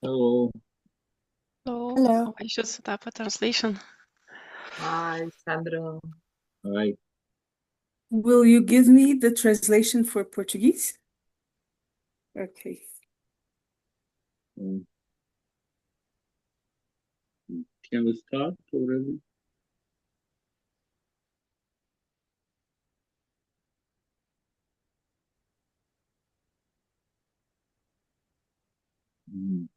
Hello. So Hello. I should set up a translation. Hi, Sandra. Hi. Will you give me the translation for Portuguese? Okay. Um, can we start already? Mm.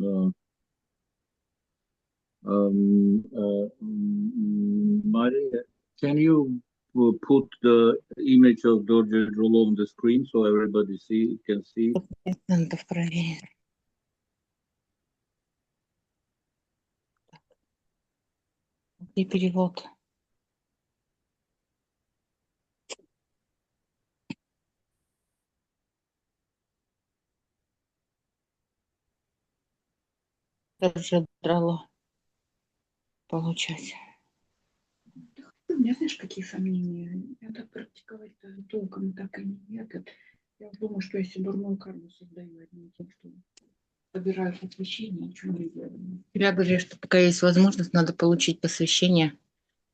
Uh, Maria, can you put the image of Dorje Drolo on the screen so everybody can see? Надо проверить. И перевод. Тоже драло получать. У меня, знаешь, какие сомнения? Я так практиковать-то толком так и не этот. Я думаю, что я себе дурную карму создаю одним тем, что собираю посвящение, ничего не делаю. Я говорю, что пока есть возможность, надо получить посвящение,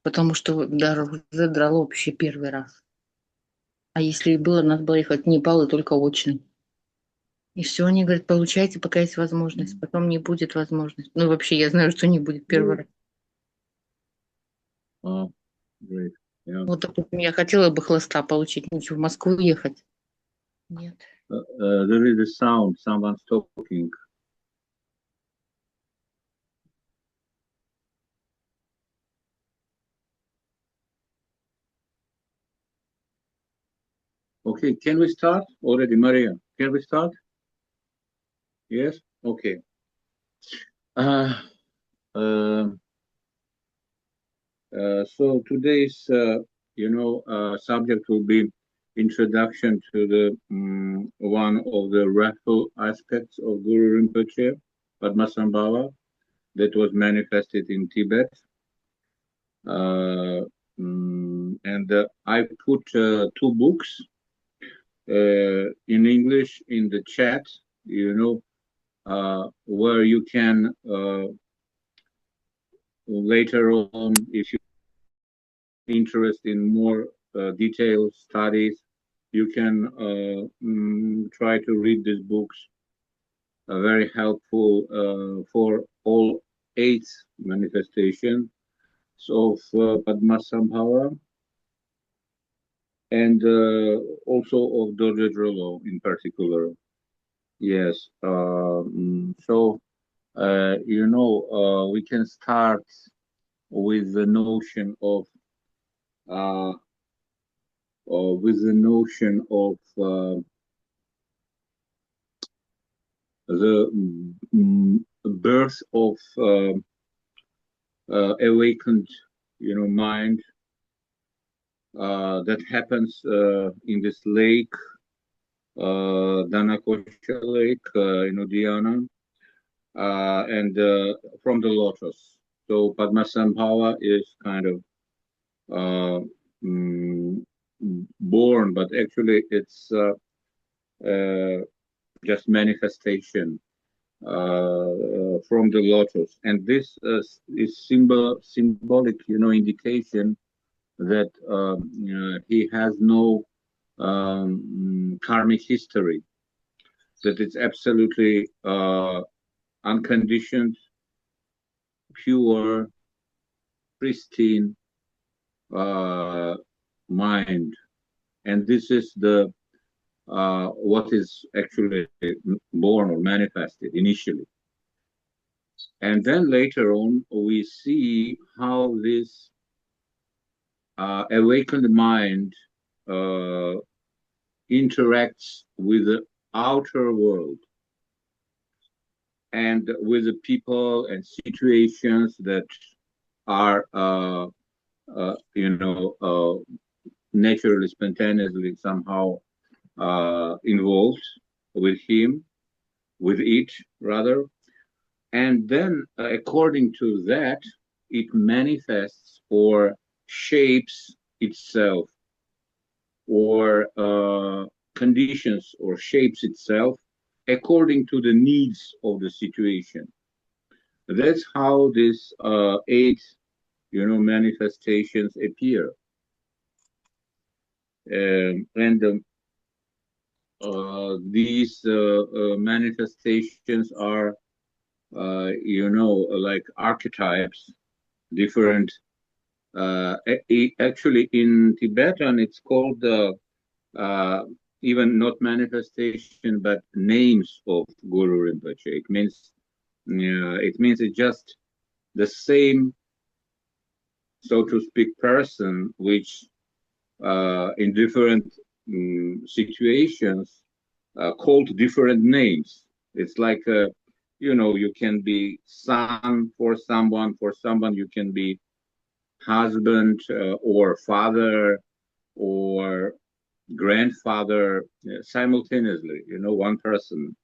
потому что даже уже драло вообще первый раз. А если и было, надо было ехать в Непал и только очный. И все, они говорят, получайте, пока есть возможность. Потом не будет возможности. Ну, вообще, я знаю, что не будет первый раз. Great. Yeah. Вот, допустим, я хотела бы хлыста получить, ничего, в Москву ехать. Нет. There is a sound, someone's talking. Okay, can we start already, Maria? Can we start? Yes? Okay. Uh, so today's, subject will be introduction to the one of the rational aspects of Guru Rinpoche, Padmasambhava, that was manifested in Tibet. I put two books in English in the chat, where you can later on, if you interest in more detailed studies, you can try to read these books. Very helpful for all eight manifestations of Padmasambhava and also of Dorje Drolo in particular. Yes. We can start with the notion of the birth of awakened, mind that happens in this lake, Danakosha Lake in Udiana, and from the lotus. So Padmasambhava is kind of born, but actually it's just manifestation from the lotus, and this is symbolic, indication that he has no karmic history, that it's absolutely unconditioned, pure, pristine mind, and this is the what is actually born or manifested initially. And then later on, we see how this awakened mind interacts with the outer world and with the people and situations that are, naturally, spontaneously somehow involved with him, with it rather. And then, according to that, it manifests or shapes itself or conditions or shapes itself according to the needs of the situation. That's how these eight, manifestations appear. And these manifestations are, like archetypes, different. Actually, in Tibetan, it's called even not manifestation, but names of Guru Rinpoche. It means it's just the same, so to speak, person, which in different situations called different names. It's like, you can be son for someone you can be husband or father or grandfather simultaneously, one person.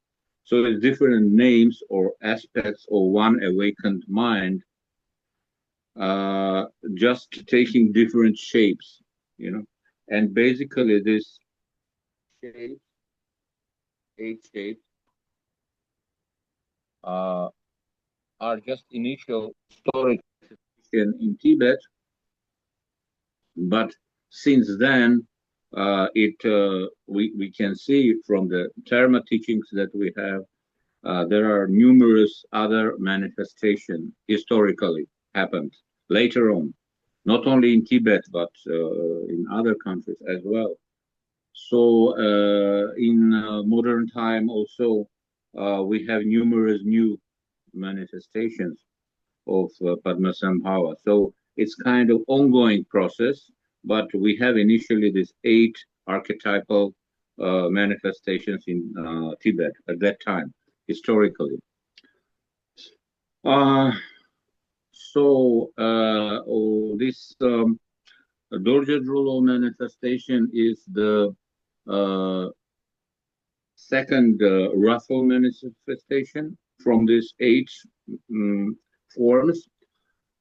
So it's different names or aspects of one awakened mind, just taking different shapes, and basically this shapes, eight shapes, are just initial story in Tibet, but since then, we can see from the Dharma teachings that we have, there are numerous other manifestations historically happened later on, not only in Tibet but in other countries as well. So in modern time also, we have numerous new manifestations of Padmasambhava. So it's kind of ongoing process, but we have initially these 8 archetypal manifestations in Tibet at that time, historically. This Dorje Drolo manifestation is the second Raffle manifestation from these 8 forms,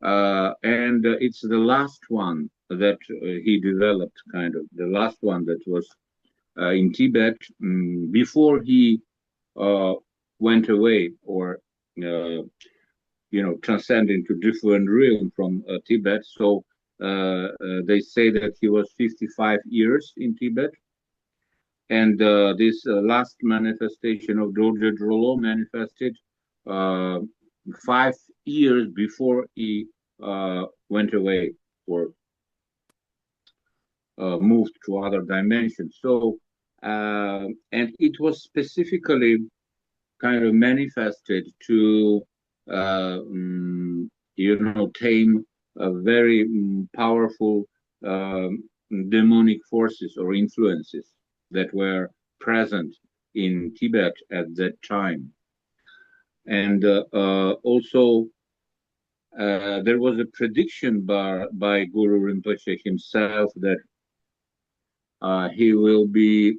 and it's the last one that he developed, kind of the last one that was in Tibet before he went away or transcended into different realm from Tibet. So they say that he was 55 years in Tibet. And this last manifestation of Dorje Drolo manifested 5 years before he went away or moved to other dimensions. So, and it was specifically kind of manifested to, tame very powerful demonic forces or influences that were present in Tibet at that time. And also, there was a prediction by Guru Rinpoche himself that he will be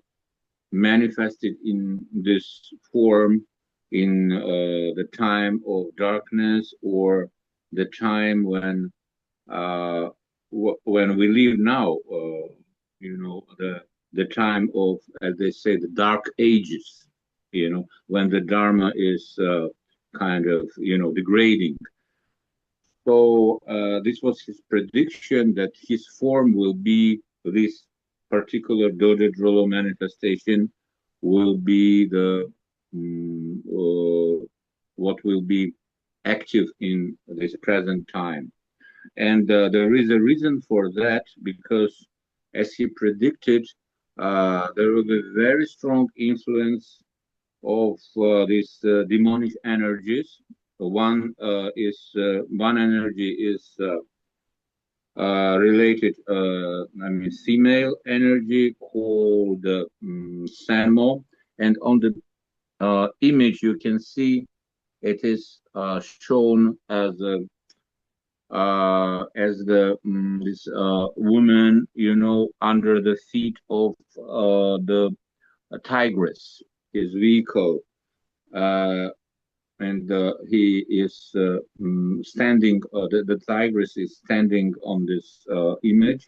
manifested in this form in the time of darkness, or the time when we live now, the time of, as they say, the dark ages, when the Dharma is kind of, degrading. So this was his prediction, that his form will be this particular Dorje Drolo manifestation will be the what will be active in this present time. And there is a reason for that, because as he predicted, there will be very strong influence of these demonic energies. One energy is related, female energy called Sanmo, and on the image you can see it is shown as this woman, under the feet of the tigress, his vehicle, and he is standing, the tigress is standing on this image.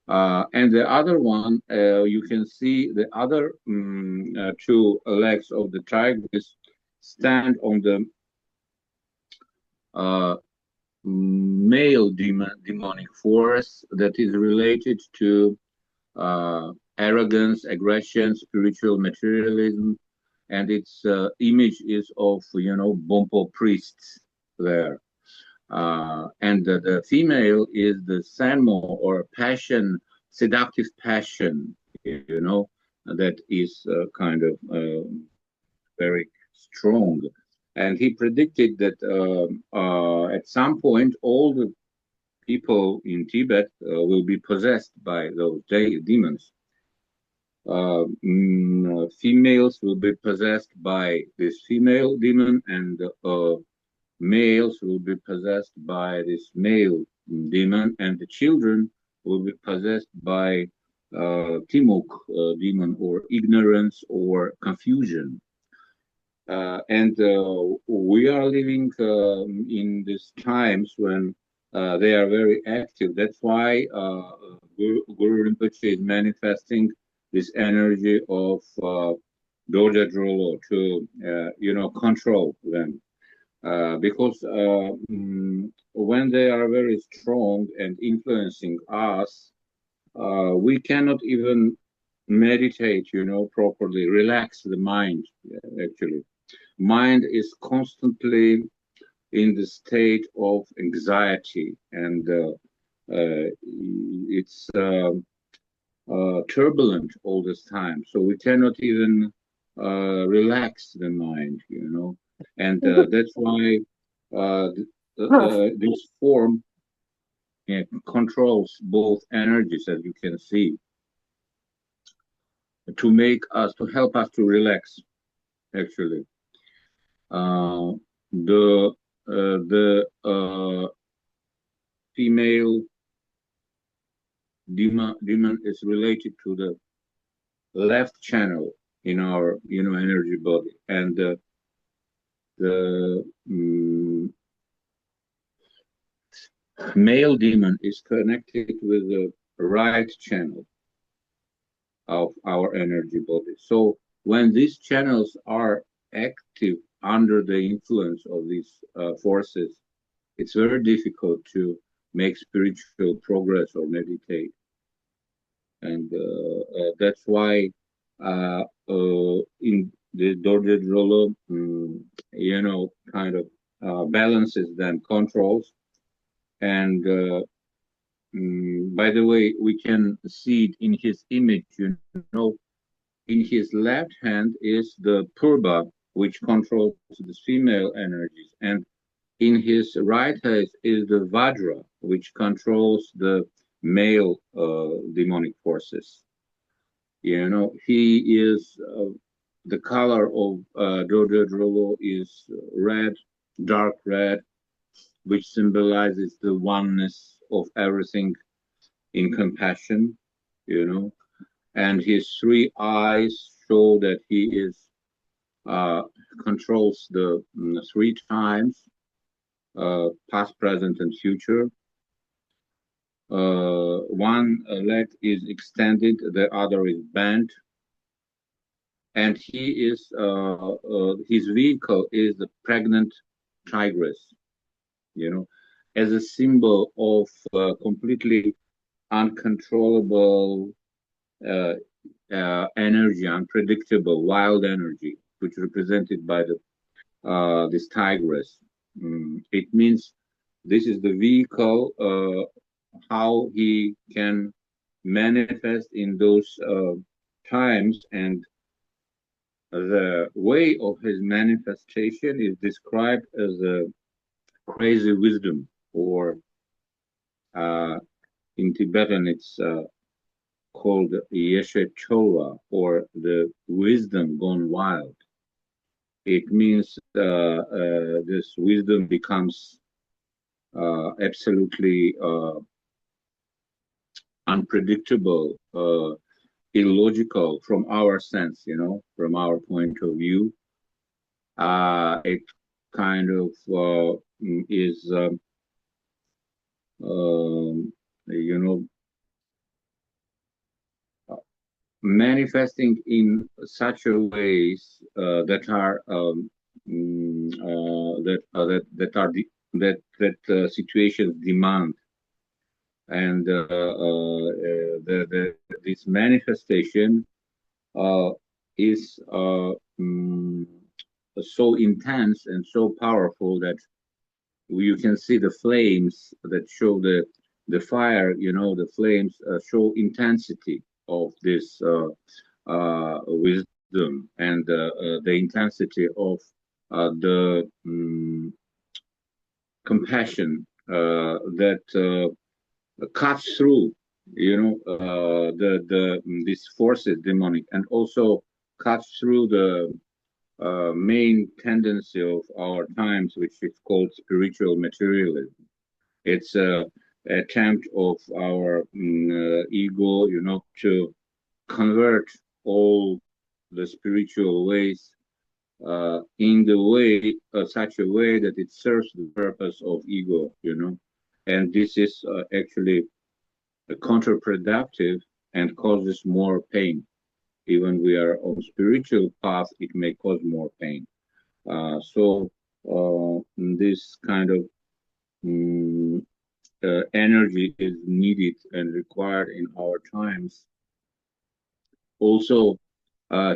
And the other one, you can see the other two legs of the tigress stand on the male demonic force that is related to arrogance, aggression, spiritual materialism, and its image is of, you know, Bompo priests there. And the female is the Sanmo, or passion, seductive passion, you know, that is kind of very strong. And he predicted that at some point all the people in Tibet will be possessed by those demons. Females will be possessed by this female demon, and males will be possessed by this male demon, and the children will be possessed by Timok demon, or ignorance or confusion. And we are living in these times when they are very active. That's why Guru Rinpoche is manifesting this energy of Dorje Drolo to, you know, control them. Because when they are very strong and influencing us, we cannot even meditate, you know, properly, relax the mind, actually. Mind is constantly in the state of anxiety, and it's turbulent all this time. So we cannot even relax the mind, you know. And that's why this form controls both energies, as you can see, to make us, to help us to relax, actually. The female demon is related to the left channel in our, you know, energy body, and the male demon is connected with the right channel of our energy body. So when these channels are active under the influence of these forces, it's very difficult to make spiritual progress or meditate. And that's why in the Dorje Drolo, you know, kind of balances then controls. And by the way, we can see it in his image, you know. In his left hand is the Purba, which controls the female energies, and in his right hand is the Vajra, which controls the male demonic forces. You know, he is the color of Dorje Drolo is red, dark red, which symbolizes the oneness of everything in compassion, you know. And his three eyes show that he is controls the three times, past, present, and future. One leg is extended, the other is bent, and he is his vehicle is the pregnant tigress, you know, as a symbol of completely uncontrollable energy, unpredictable, wild energy, which is represented by the this tigress. It means this is the vehicle how he can manifest in those times, and the way of his manifestation is described as a crazy wisdom, or in Tibetan it's called Yeshe Chola, or the wisdom gone wild. It means this wisdom becomes absolutely unpredictable, illogical from our sense, you know, from our point of view. It kind of is you know, manifesting in such a ways that are that situations demand, and this manifestation is so intense and so powerful that you can see the flames that show the fire. You know, the flames show intensity of this wisdom, and the intensity of the compassion that cuts through, you know, these forces, demonic, and also cuts through the main tendency of our times, which is called spiritual materialism. It's a attempt of our ego, you know, to convert all the spiritual ways in the way, such a way that it serves the purpose of ego, you know, and this is actually counterproductive and causes more pain. Even we are on spiritual path, it may cause more pain. So this kind of energy is needed and required in our times. Also,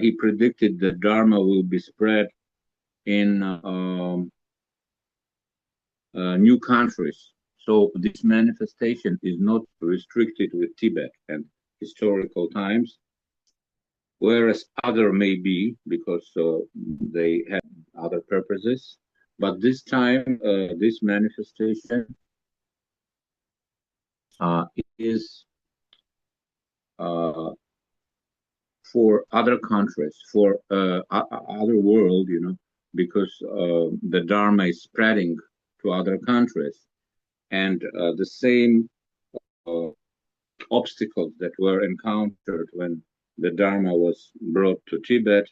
he predicted that Dharma will be spread in new countries. So this manifestation is not restricted with Tibet and historical times, whereas other may be, because they have other purposes. But this time, this manifestation is for other countries, for other world, you know, because the Dharma is spreading to other countries, and the same obstacles that were encountered when the Dharma was brought to Tibet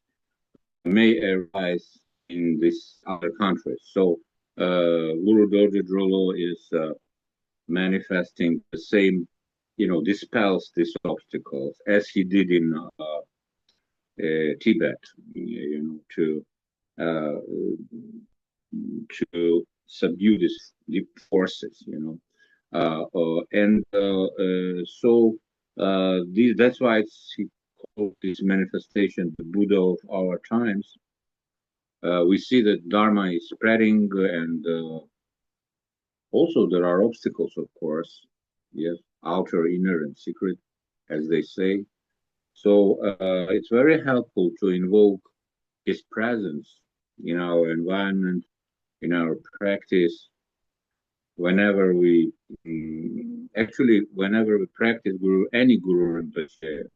may arise in these other countries. So Guru Dorje Drolo is manifesting the same, you know, dispels these obstacles as he did in Tibet, you know, to subdue these deep forces, you know. So that's why he called this manifestation the Buddha of our times. We see that Dharma is spreading, and also there are obstacles, of course. Yes, outer, inner, and secret, as they say. So it's very helpful to invoke his presence in our environment, in our practice, whenever we whenever we practice any Guru Rinpoche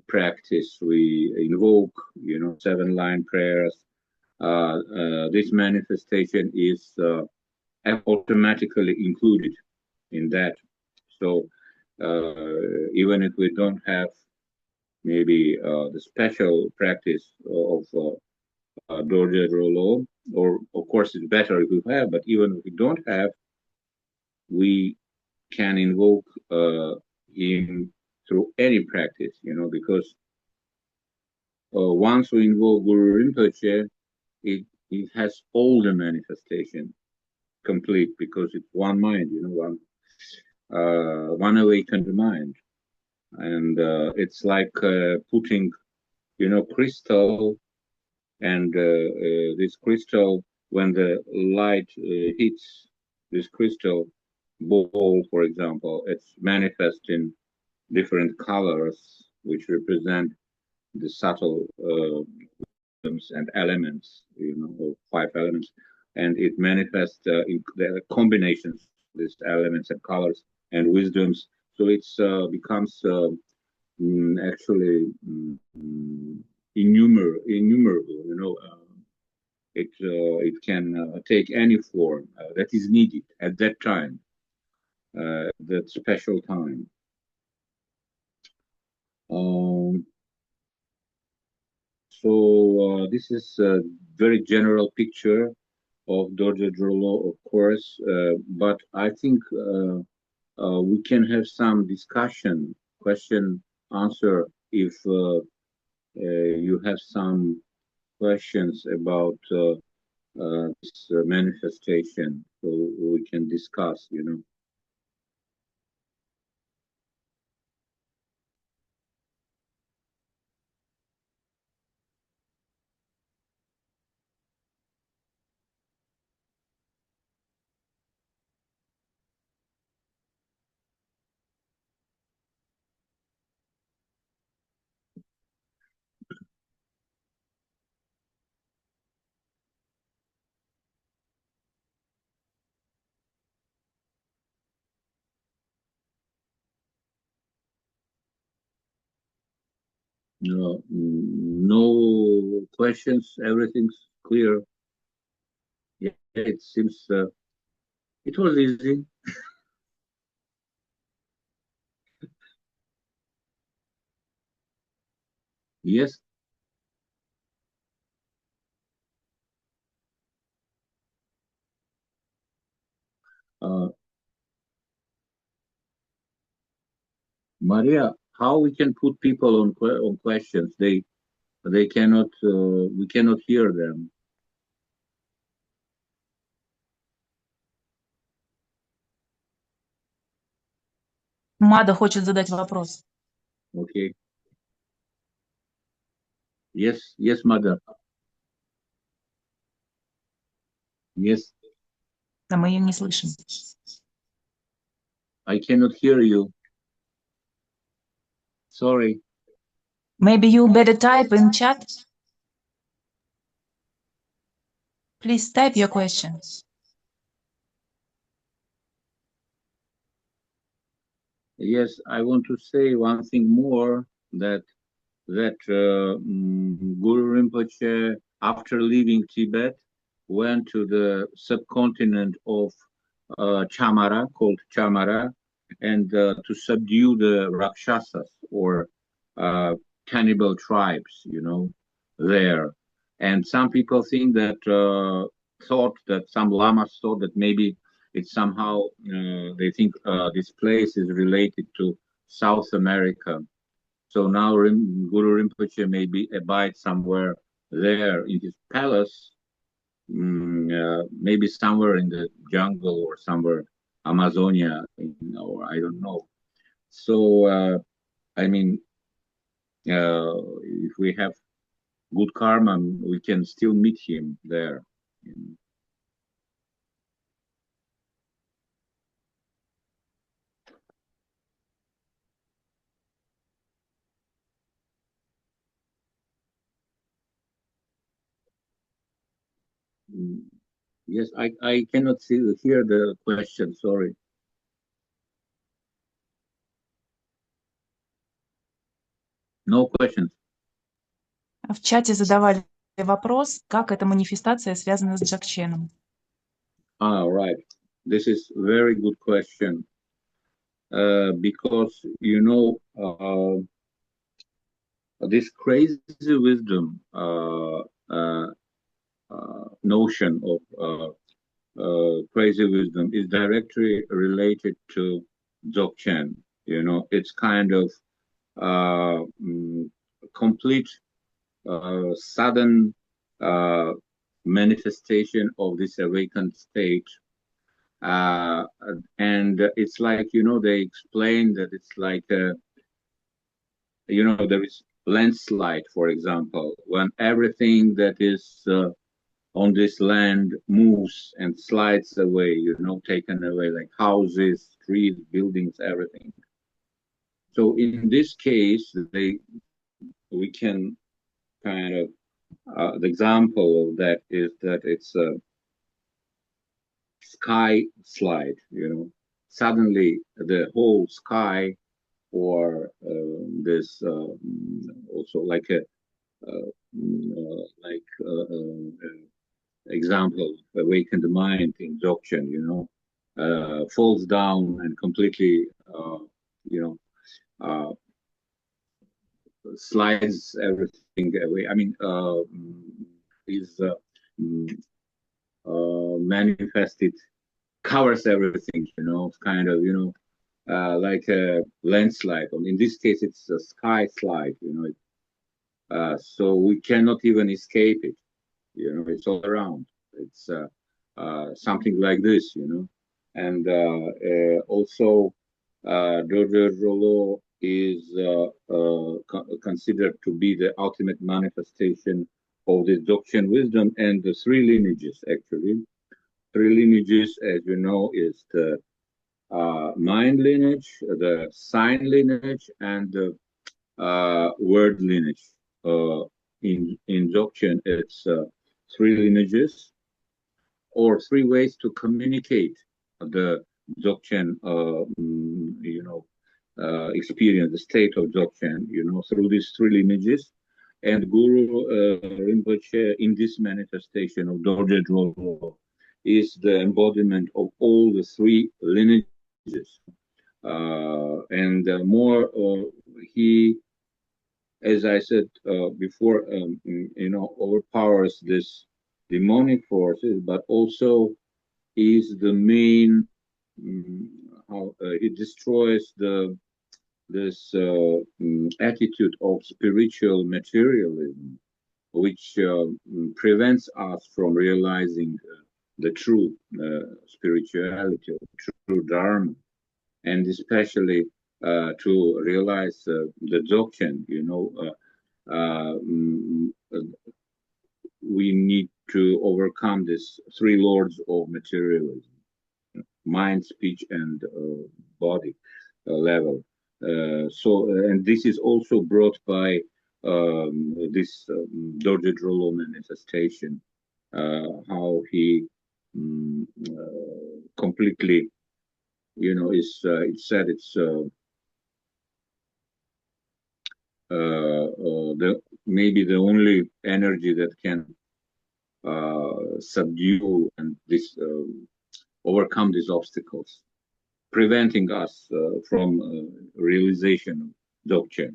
practice, we invoke, you know, 7-line prayers. This manifestation is automatically included in that. So even if we don't have maybe the special practice of Dorje Drolo, or of course it's better if we have, but even if we don't have, we can invoke him through any practice, you know, because once we invoke Guru Rinpoche, it has all the manifestation complete, because it's one mind, you know, one awakened mind. And it's like putting, you know, crystal, and this crystal, when the light hits this crystal ball, for example, it's manifest in different colors, which represent the subtle and elements, you know, of 5 elements, and it manifests in the combinations of these elements and colors and wisdoms. So it's becomes actually innumerable, you know. It can take any form that is needed at that time, that special time. So this is a very general picture of Dorje Drolo, of course, but I think we can have some discussion, question, answer if you have some questions about this manifestation, so we can discuss, you know. No, no questions, everything's clear. Yeah, it seems it was easy. Yes. Uh, Maria, how we can put people on questions? They cannot. We cannot hear them. Мада хочет задать вопрос. Okay. Yes. Yes, mother. Yes. Да мы ее не слышим. I cannot hear you. Sorry. Maybe you better type in chat. Please type your questions. Yes, I want to say one thing more, that Guru Rinpoche, after leaving Tibet, went to the subcontinent of Chamara, called Chamara, and to subdue the Rakshasas, or cannibal tribes, you know, there. And some people think that, some lamas thought that maybe it's somehow, they think this place is related to South America. So now Guru Rinpoche maybe abide somewhere there in his palace, maybe somewhere in the jungle or somewhere Amazonia, or I don't know. So I mean, if we have good karma, we can still meet him there. Yes, I cannot hear the question, sorry. No questions. В чате задавали вопрос, как эта манифестация связана с Джакченом. Right. This is very good question. Because, you know, this crazy wisdom notion of crazy wisdom is directly related to Dzogchen. You know, it's kind of complete sudden manifestation of this awakened state. And it's like, you know, they explain that it's like, you know, there is landslide, for example, when everything that is on this land moves and slides away, you know, taken away, like houses, trees, buildings, everything. So in this case, we can kind of, the example of that is that it's a sky slide, you know, suddenly the whole sky, or this also like a example, awakened mind in Dzogchen, you know, falls down and completely, you know, slides everything away. I mean, is manifested, covers everything, you know, kind of, you know, like a landslide. In this case, it's a sky slide, you know, so we cannot even escape it, you know, it's all around. It's something like this, you know. And also, Drolo is considered to be the ultimate manifestation of the Dzogchen wisdom and the three lineages, actually. Three lineages, as you know, is the mind lineage, the sign lineage, and the word lineage. In Dzogchen, it's three lineages, or three ways to communicate the Dzogchen, you know, experience, the state of Dzogchen, you know, through these three lineages. And Guru Rinpoche, in this manifestation of Dorje Drolo, is the embodiment of all the three lineages. And more, he, as I said before, you know, overpowers this demonic forces, but also is the main, how it destroys this attitude of spiritual materialism, which prevents us from realizing the true spirituality, true Dharma, and especially to realize the Dzogchen, you know, we need to overcome these three lords of materialism, mind, speech, and body level. And this is also brought by this Dorje Drolo manifestation, how he completely, you know, is it's said it's maybe the only energy that can subdue and this overcome these obstacles, preventing us from realization of Dzogchen.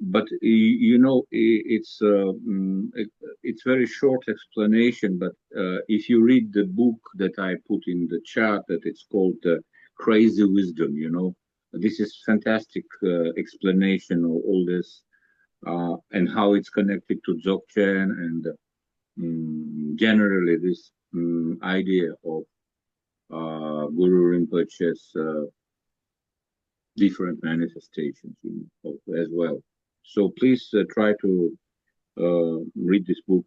But you know, it's very short explanation. But if you read the book that I put in the chat, that it's called Crazy Wisdom, you know, this is fantastic explanation of all this and how it's connected to Dzogchen and generally this idea of Guru Rinpoche's different manifestations, you know, as well. So please try to read this book.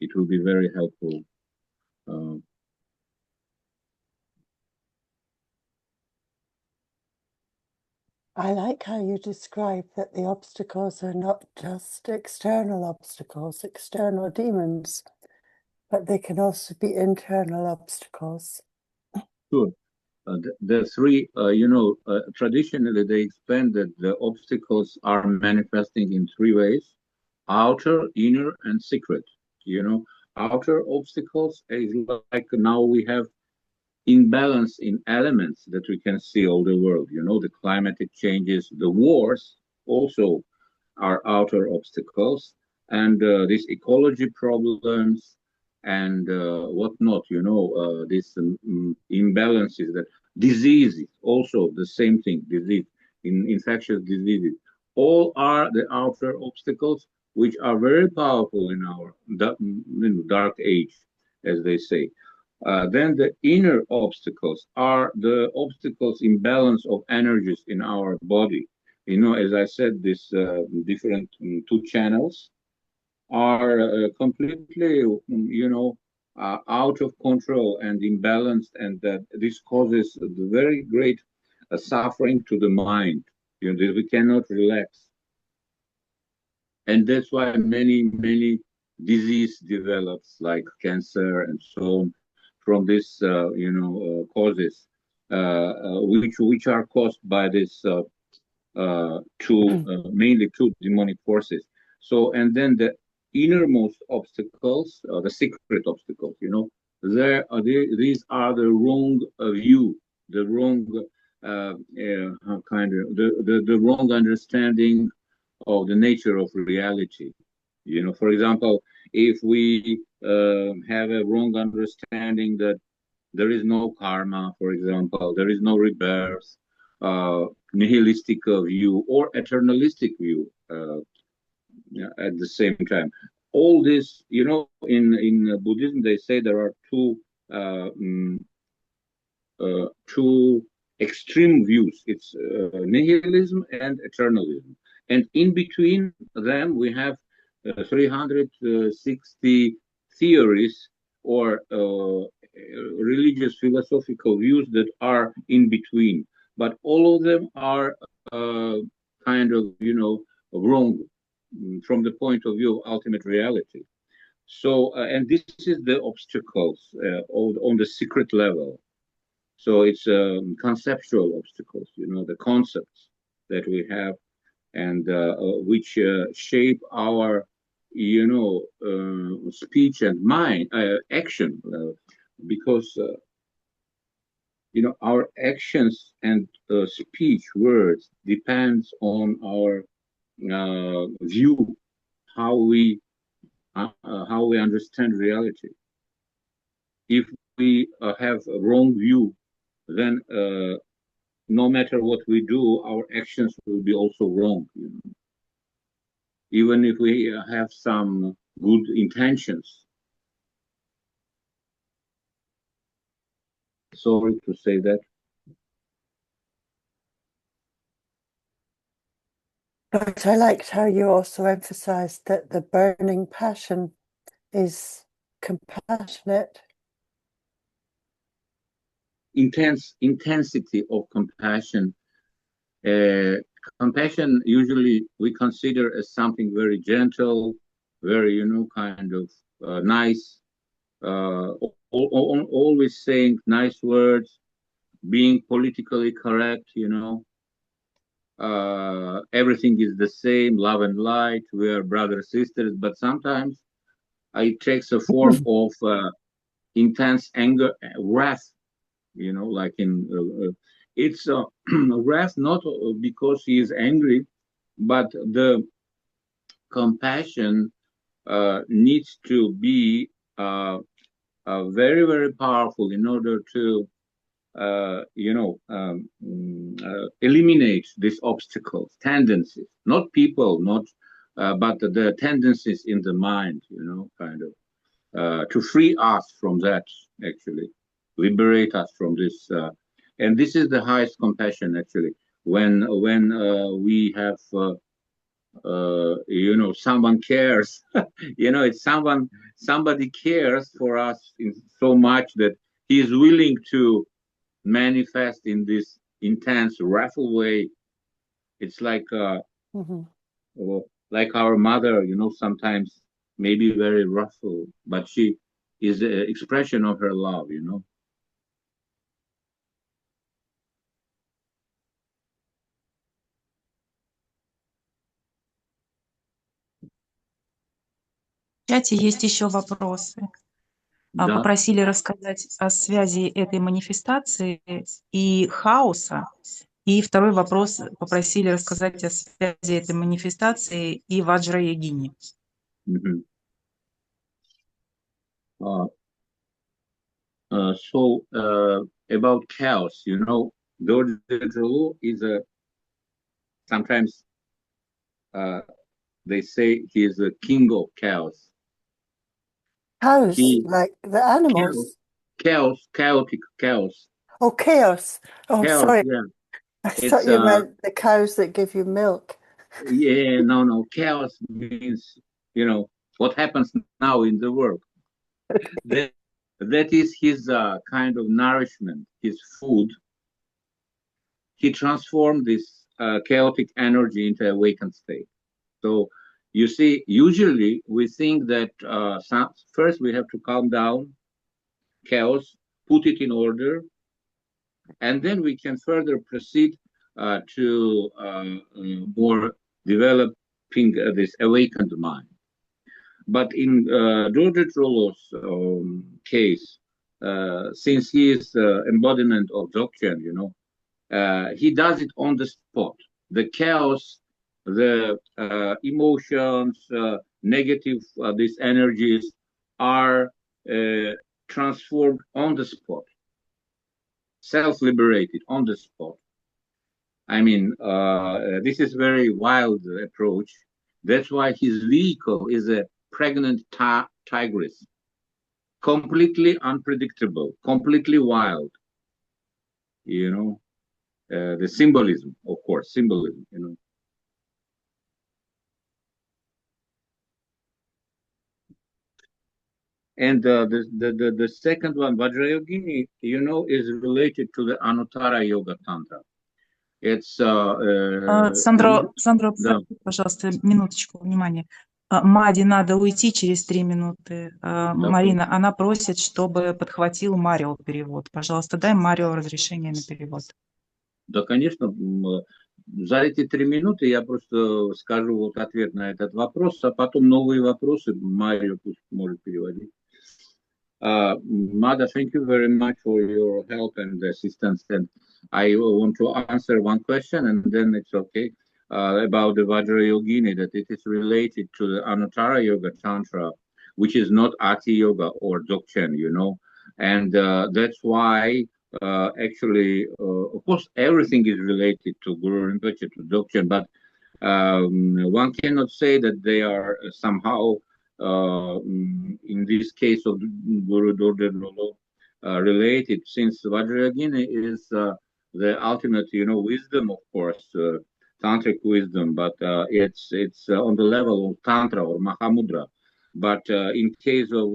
It will be very helpful. I like how you describe that the obstacles are not just external obstacles, external demons, but they can also be internal obstacles. Sure. The three, you know, traditionally they explain that the obstacles are manifesting in three ways: outer, inner, and secret. You know, outer obstacles is like now we have imbalance in elements that we can see all the world. You know, the climatic changes, the wars also are outer obstacles, and these ecology problems and whatnot, you know, these imbalances, that diseases, also the same thing, disease, infectious diseases, all are the outer obstacles, which are very powerful in our dark age, as they say. Then the inner obstacles are the obstacles, imbalance of energies in our body. You know, as I said, these different two channels are completely, you know, out of control and imbalanced, and that this causes very great suffering to the mind. You know, we cannot relax, and that's why many disease develops, like cancer and so on, from this, you know, causes, which are caused by this mainly two demonic forces. So, and then the innermost obstacles, the secret obstacles, you know, these are the wrong view, the wrong kind of the wrong understanding of the nature of reality. You know, for example, if we have a wrong understanding that there is no karma, for example, there is no rebirth, nihilistic view or eternalistic view at the same time. All this, you know, in Buddhism, they say there are two extreme views. It's nihilism and eternalism, and in between them we have 360 theories or religious philosophical views that are in between, but all of them are kind of, you know, wrong from the point of view of ultimate reality. So, and this is the obstacles on the secret level. So it's conceptual obstacles, you know, the concepts that we have and which shape our, you know, speech and mind, action, because, you know, our actions and speech, words depends on our view, how we understand reality. If we have a wrong view, then no matter what we do, our actions will be also wrong. You know? Even if we have some good intentions. Sorry to say that. But I liked how you also emphasized that the burning passion is compassionate. Intensity of compassion. Compassion usually we consider as something very gentle, very, you know, kind of nice, always saying nice words, being politically correct, you know. Everything is the same, love and light, we are brothers, sisters, but sometimes it takes a form of intense anger, wrath, you know, like in it's wrath not because he is angry, but the compassion needs to be very, very powerful in order to you know, eliminate these obstacles, tendencies, not people, not but the tendencies in the mind, you know, kind of to free us from that, actually liberate us from this, and this is the highest compassion, actually, when we have you know, someone cares. You know, it's somebody cares for us in so much that he is willing to manifest in this intense, wrathful way. It's like like our mother, you know, sometimes maybe very wrathful, but she is an expression of her love, you know. В чате есть еще вопросы. Да. Попросили рассказать о связи этой манифестации и хаоса. И второй вопрос попросили рассказать о связи этой манифестации и ваджра-йогини. So about chaos, you know, Dorje is sometimes they say he is a king of chaos. Cows, like the animals. Chaotic chaos. Oh, chaos. Oh, Chaos, sorry. yeah. I thought you meant the cows that give you milk. Yeah, no. Chaos means, you know, what happens now in the world. That is his kind of nourishment, his food. He transformed this chaotic energy into awakened state. So you see, usually we think that first we have to calm down chaos, put it in order, and then we can further proceed to more developing this awakened mind. But in Dorje Drolo's case, since he is embodiment of Dzogchen, he does it on the spot. The chaos, the emotions, negative, these energies are transformed on the spot, self-liberated on the spot. I mean, this is very wild approach. That's why his vehicle is a pregnant tigress, completely unpredictable, completely wild. The symbolism, of course, symbolism. And the second one, Vajrayogini, is related to the Anuttara Yoga Tantra. It's Сандро, да. пожалуйста, минуточку, внимание. Маде надо уйти через 3 минуты. Марина, она просит, чтобы подхватил Марио перевод. Пожалуйста, дай Марио разрешение на перевод. Да, конечно. За эти 3 минуты я просто скажу вот ответ на этот вопрос, а потом новые вопросы Марио пусть может переводить. Mada, thank you very much for your help and assistance. And I want to answer one question, and then it's okay, about the Vajrayogini, that it is related to the Anuttara Yoga Tantra, which is not Ati Yoga or Dzogchen, and that's why actually, of course, everything is related to Guru Rinpoche, to Dzogchen, but one cannot say that they are somehow in this case of Guru Dorje Drolo related, since Vajrayogini is the ultimate, wisdom, of course, tantric wisdom, but it's on the level of Tantra or Mahamudra. But in case of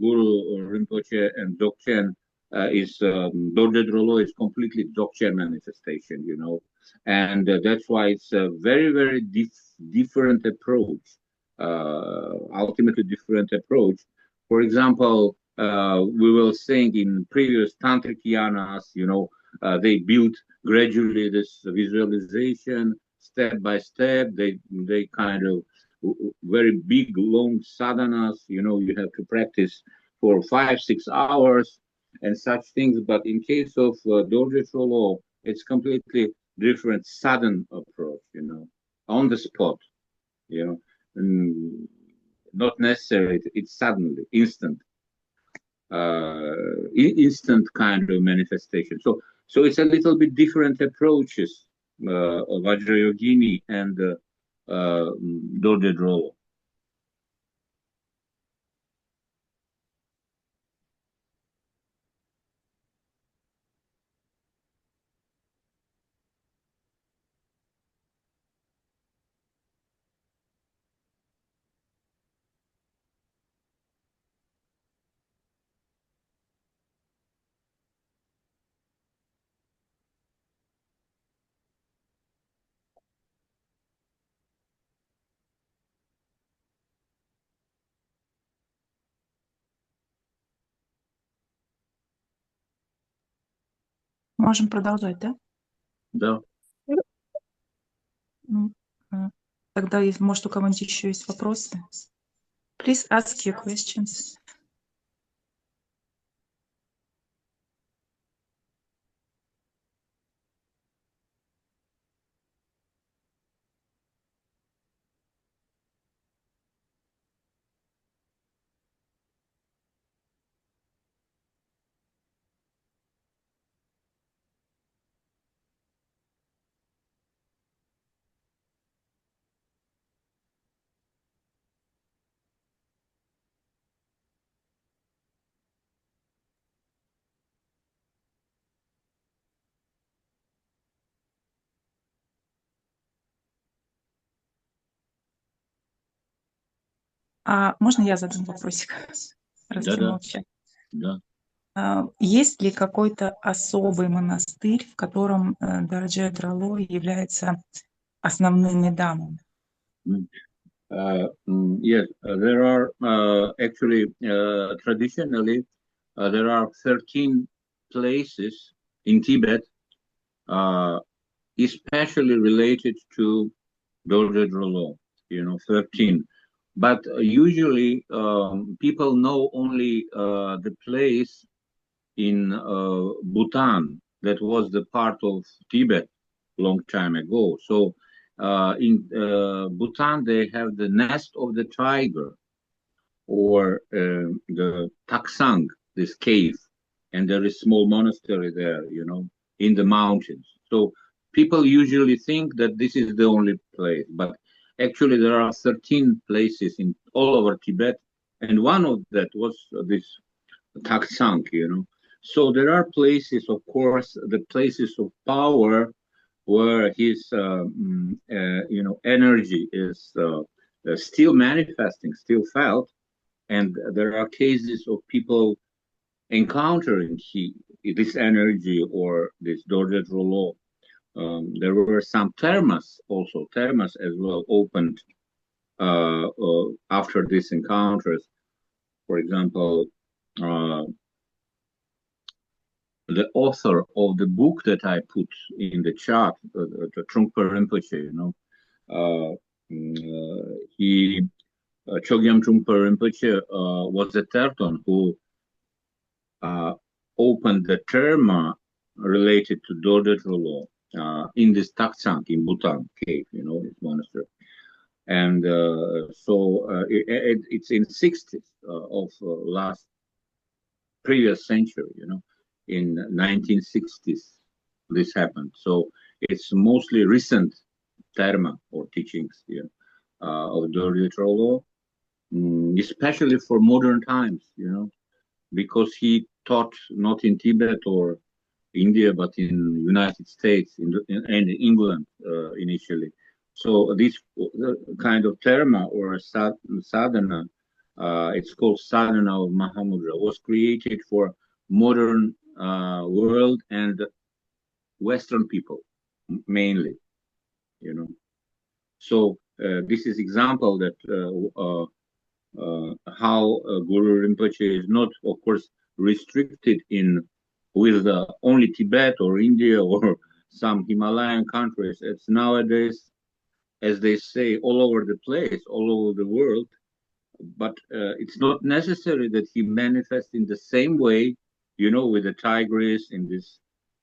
Guru Rinpoche and Dzogchen, Dorje Drolo is completely Dzogchen manifestation, and that's why it's a very, very different approach. Ultimately different approach. For example, we will think in previous tantric yanas, they built gradually this visualization step by step. They kind of very big, long sadhanas. You have to practice for 5-6 hours and such things. But in case of Dorje Drolo, it's completely different, sudden approach. On the spot. Not necessarily, it's suddenly, instant kind of manifestation. So it's a little bit different approaches of Vajrayogini and Dorje Drolo. Можем продолжать, да? Да. Тогда, может, у кого-нибудь еще есть вопросы? Please ask your questions. Можно я задам вопросик? Раз все молчат. Да. Есть ли какой-то особый монастырь, в котором Dorje Drolo является основным медамом? Yes, there are actually traditionally there are 13 places in Tibet, especially related to Dorje Drolo. 13. But usually people know only the place in Bhutan that was the part of Tibet long time ago. So in Bhutan, they have the nest of the tiger, or the Taksang, this cave, and there is small monastery there, in the mountains. So people usually think that this is the only place, but actually there are 13 places in all over Tibet, and one of that was this Taksang. So there are places, of course, the places of power where his, energy is still manifesting, still felt, and there are cases of people encountering this energy or this Dorje Drolo. There were some thermas as well opened after these encounters. For example, the author of the book that I put in the chat, the Trungpa Rinpoche, he Chogyam Trungpa Rinpoche was a Terton who opened the therma related to Dorje Drolo in this Taksang in Bhutan cave, this monastery. And it's in 60s of last previous century, in 1960s this happened. So it's mostly recent dharma or teachings of Dorje Drolo, especially for modern times, because he taught not in Tibet or India, but in United States and England initially. So this kind of dharma or sadhana, it's called sadhana of Mahamudra, was created for modern world and Western people mainly, So this is example that how Guru Rinpoche is not, of course, restricted with only Tibet or India or some Himalayan countries. It's nowadays, as they say, all over the place, all over the world. But it's not necessary that he manifests in the same way, with the tigress in this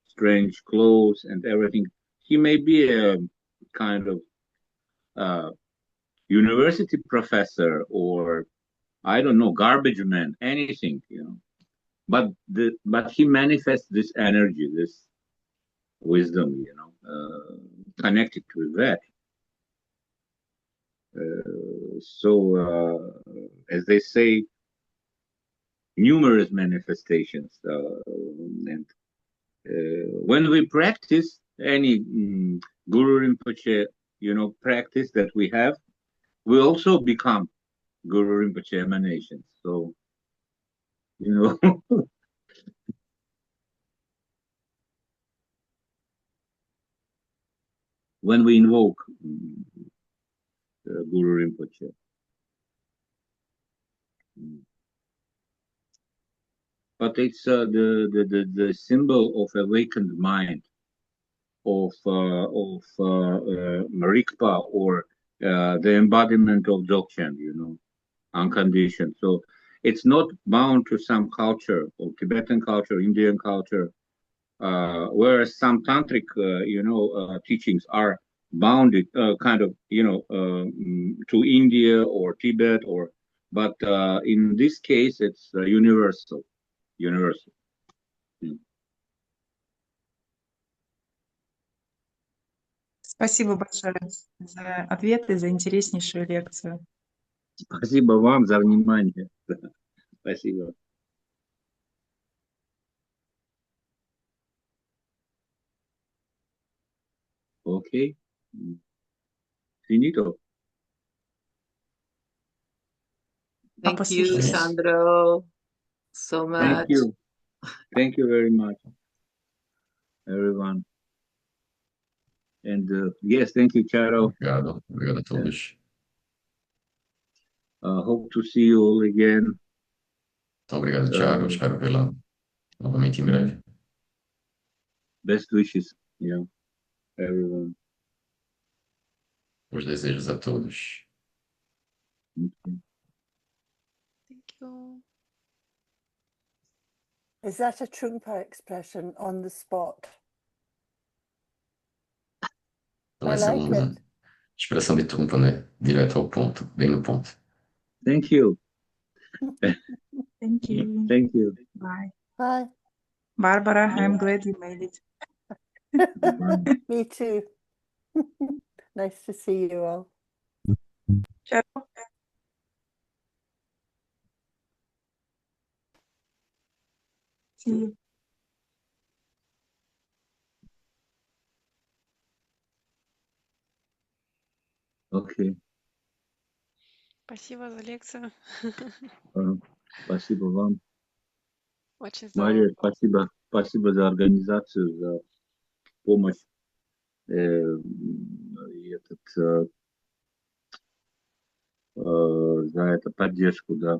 strange clothes and everything. He may be a kind of university professor or, I don't know, garbage man, anything, But he manifests this energy, this wisdom, connected to that. So, as they say, numerous manifestations. And when we practice any Guru Rinpoche, practice that we have, we also become Guru Rinpoche emanations. So, when we invoke Guru Rinpoche. But it's the symbol of awakened mind, of Marikpa, or the embodiment of Dzogchen, unconditioned. So it's not bound to some culture, or Tibetan culture, Indian culture, whereas some tantric, teachings are bounded, kind of, to India or Tibet, but in this case, it's universal. Спасибо большое за ответы, за интереснейшую лекцию. Спасибо вам за внимание. Спасибо. Okay. Finito. Thank you, Sandro, so much. Thank you. Thank you very much, everyone. And yes, thank you, Charo. Obrigado a todos. Hope to see you all again. Muito obrigado, Thiago. Espero vê-la novamente em breve. Best wishes, everyone. Os desejos a todos. Okay. Thank you. Is that a Trungpa expression on the spot? Então I essa é like uma it. expressão de Trumpa, né? Direto ao ponto, bem no ponto. Thank you. Thank you. Thank you. Bye. Bye. Barbara, I'm glad you made it. Bye. Me too. Nice to see you all. Ciao. See you. Okay. Спасибо за лекцию. Спасибо вам. Очень здорово. Мария, спасибо. Спасибо за организацию, за помощь. И за эту поддержку, да.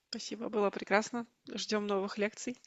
Спасибо, было прекрасно. Ждем новых лекций.